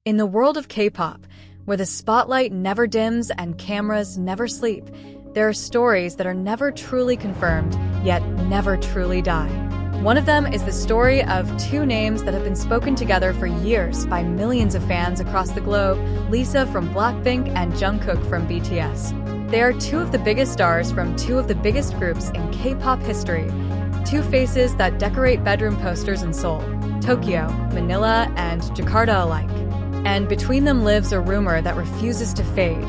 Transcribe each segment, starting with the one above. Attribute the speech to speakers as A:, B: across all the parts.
A: In the world of K-pop, where the spotlight never dims and cameras never sleep, there are stories that are never truly confirmed, yet never truly die. One of them is the story of two names that have been spoken together for years by millions of fans across the globe, Lisa from Blackpink and Jungkook from BTS. They are two of the biggest stars from two of the biggest groups in K-pop history, two faces that decorate bedroom posters in Seoul, Tokyo, Manila, and Jakarta alike. And between them lives a rumor that refuses to fade,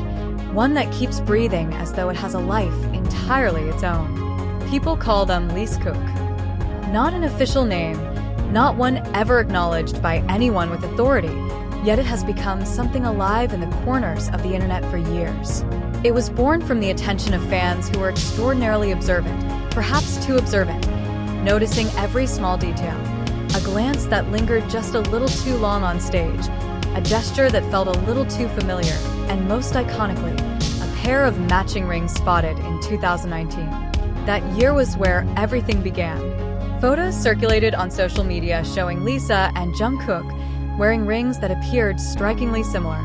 A: one that keeps breathing as though it has a life entirely its own. People call them LisKook. Not an official name, not one ever acknowledged by anyone with authority, yet it has become something alive in the corners of the internet for years. It was born from the attention of fans who were extraordinarily observant, perhaps too observant, noticing every small detail, a glance that lingered just a little too long on stage, a gesture that felt a little too familiar, and most iconically, a pair of matching rings spotted in 2019. That year was where everything began. Photos circulated on social media showing Lisa and Jungkook wearing rings that appeared strikingly similar.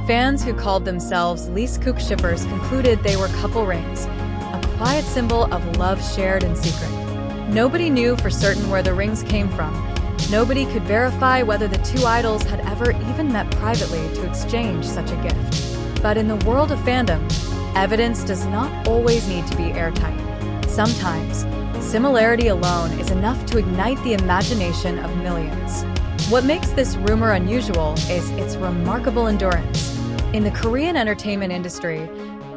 A: Fans who called themselves LisKook shippers concluded they were couple rings, a quiet symbol of love shared in secret. Nobody knew for certain where the rings came from. Nobody could verify whether the two idols had ever even met privately to exchange such a gift. But in the world of fandom, evidence does not always need to be airtight. Sometimes, similarity alone is enough to ignite the imagination of millions. What makes this rumor unusual is its remarkable endurance. In the Korean entertainment industry,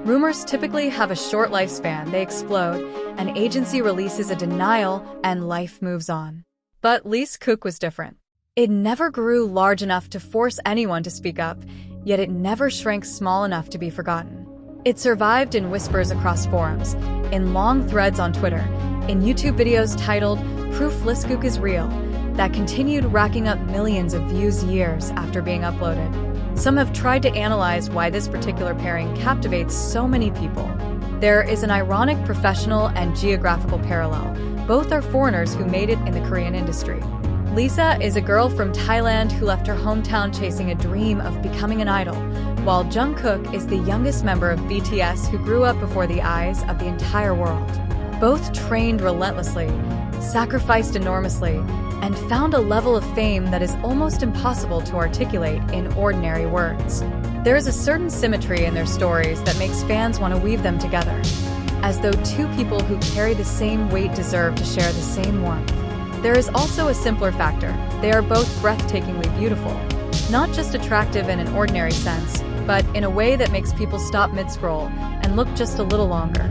A: rumors typically have a short lifespan. They explode, an agency releases a denial, and life moves on. But LisKook was different. It never grew large enough to force anyone to speak up, yet it never shrank small enough to be forgotten. It survived in whispers across forums, in long threads on Twitter, in YouTube videos titled "Proof LisKook is Real" that continued racking up millions of views years after being uploaded. Some have tried to analyze why this particular pairing captivates so many people. There is an ironic professional and geographical parallel. Both are foreigners who made it in the Korean industry. Lisa is a girl from Thailand who left her hometown chasing a dream of becoming an idol, while Jungkook is the youngest member of BTS who grew up before the eyes of the entire world. Both trained relentlessly, sacrificed enormously, and found a level of fame that is almost impossible to articulate in ordinary words. There is a certain symmetry in their stories that makes fans want to weave them together, as though two people who carry the same weight deserve to share the same warmth. There is also a simpler factor. They are both breathtakingly beautiful, not just attractive in an ordinary sense, but in a way that makes people stop mid-scroll and look just a little longer.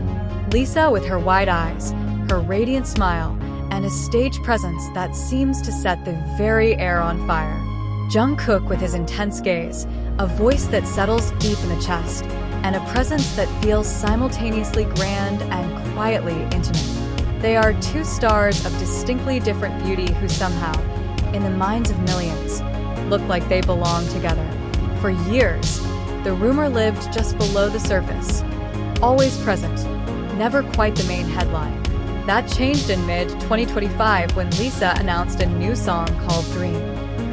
A: Lisa with her wide eyes, her radiant smile, and a stage presence that seems to set the very air on fire. Jungkook with his intense gaze, a voice that settles deep in the chest, and a presence that feels simultaneously grand and quietly intimate. They are two stars of distinctly different beauty who somehow, in the minds of millions, look like they belong together. For years, the rumor lived just below the surface, always present, never quite the main headline. That changed in mid-2025 when Lisa announced a new song called Dream.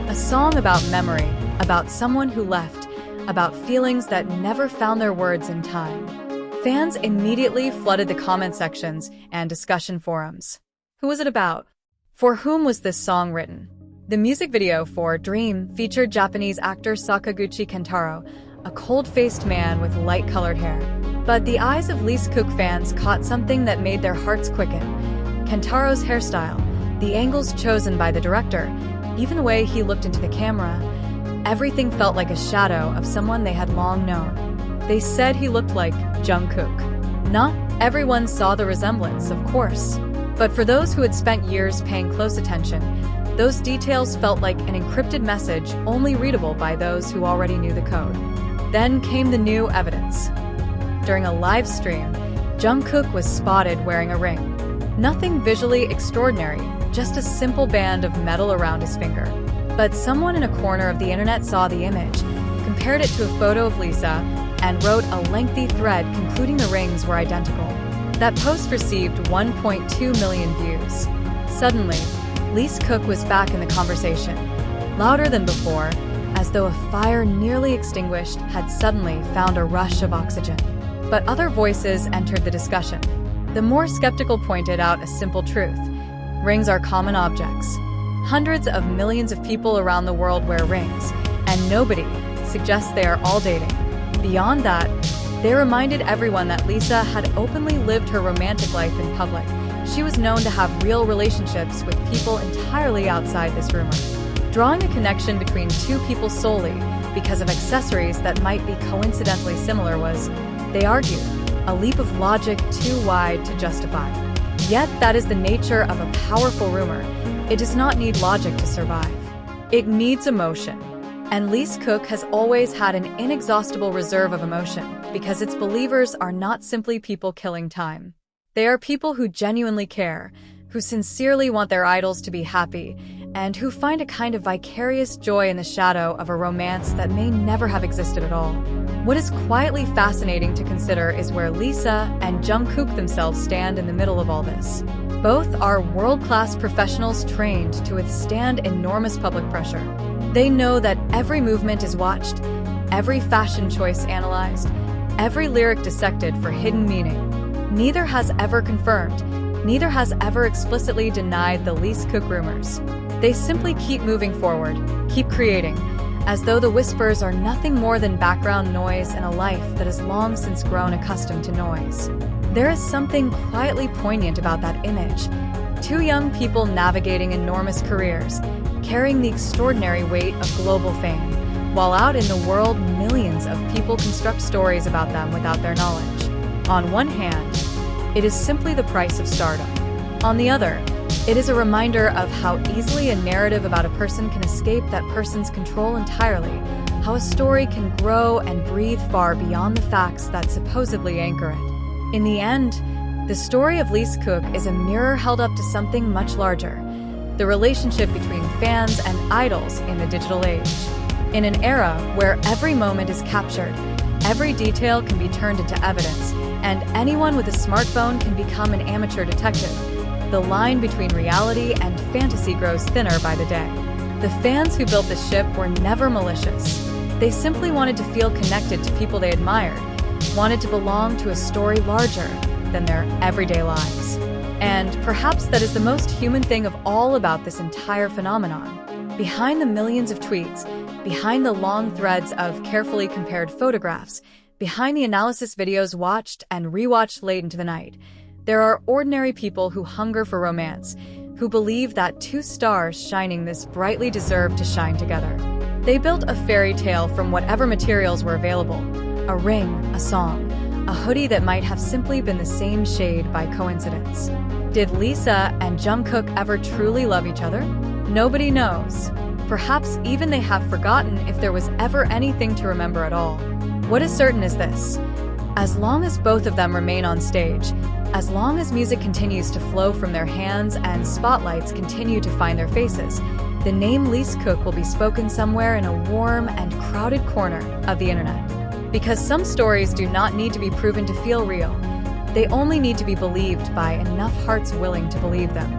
A: A song about memory, about someone who left, about feelings that never found their words in time. Fans immediately flooded the comment sections and discussion forums. Who was it about? For whom was this song written? The music video for Dream featured Japanese actor Sakaguchi Kentaro, a cold-faced man with light-colored hair. But the eyes of LisKook fans caught something that made their hearts quicken. Kentaro's hairstyle, the angles chosen by the director, even the way he looked into the camera, everything felt like a shadow of someone they had long known. They said he looked like Jungkook. Not everyone saw the resemblance, of course. But for those who had spent years paying close attention, those details felt like an encrypted message only readable by those who already knew the code. Then came the new evidence. During a live stream, Jungkook was spotted wearing a ring. Nothing visually extraordinary, just a simple band of metal around his finger. But someone in a corner of the internet saw the image, compared it to a photo of Lisa, and wrote a lengthy thread concluding the rings were identical. That post received 1.2 million views. Suddenly, LisKook was back in the conversation, louder than before, as though a fire nearly extinguished had suddenly found a rush of oxygen. But other voices entered the discussion. The more skeptical pointed out a simple truth. Rings are common objects. Hundreds of millions of people around the world wear rings, and nobody suggests they are all dating. Beyond that, they reminded everyone that Lisa had openly lived her romantic life in public. She was known to have real relationships with people entirely outside this rumor. Drawing a connection between two people solely because of accessories that might be coincidentally similar was, they argued, a leap of logic too wide to justify. Yet that is the nature of a powerful rumor. It does not need logic to survive. It needs emotion. And LisKook has always had an inexhaustible reserve of emotion because its believers are not simply people killing time. They are people who genuinely care, who sincerely want their idols to be happy, and who find a kind of vicarious joy in the shadow of a romance that may never have existed at all. What is quietly fascinating to consider is where Lisa and Jungkook themselves stand in the middle of all this. Both are world-class professionals trained to withstand enormous public pressure. They know that every movement is watched, every fashion choice analyzed, every lyric dissected for hidden meaning. Neither has ever confirmed, neither has ever explicitly denied the LisKook rumors. They simply keep moving forward, keep creating, as though the whispers are nothing more than background noise in a life that has long since grown accustomed to noise. There is something quietly poignant about that image. Two young people navigating enormous careers, carrying the extraordinary weight of global fame, while out in the world millions of people construct stories about them without their knowledge. On one hand, it is simply the price of stardom. On the other, it is a reminder of how easily a narrative about a person can escape that person's control entirely, how a story can grow and breathe far beyond the facts that supposedly anchor it. In the end, the story of LisKook is a mirror held up to something much larger, the relationship between fans and idols in the digital age. In an era where every moment is captured, every detail can be turned into evidence, and anyone with a smartphone can become an amateur detective, the line between reality and fantasy grows thinner by the day. The fans who built this ship were never malicious. They simply wanted to feel connected to people they admired, wanted to belong to a story larger than their everyday lives. And perhaps that is the most human thing of all about this entire phenomenon. Behind the millions of tweets, behind the long threads of carefully compared photographs, behind the analysis videos watched and rewatched late into the night, there are ordinary people who hunger for romance, who believe that two stars shining this brightly deserve to shine together. They built a fairy tale from whatever materials were available, a ring, a song, a hoodie that might have simply been the same shade by coincidence. Did Lisa and Jungkook ever truly love each other? Nobody knows. Perhaps even they have forgotten if there was ever anything to remember at all. What is certain is this: as long as both of them remain on stage, as long as music continues to flow from their hands and spotlights continue to find their faces, the name LisKook will be spoken somewhere in a warm and crowded corner of the internet. Because some stories do not need to be proven to feel real. They only need to be believed by enough hearts willing to believe them.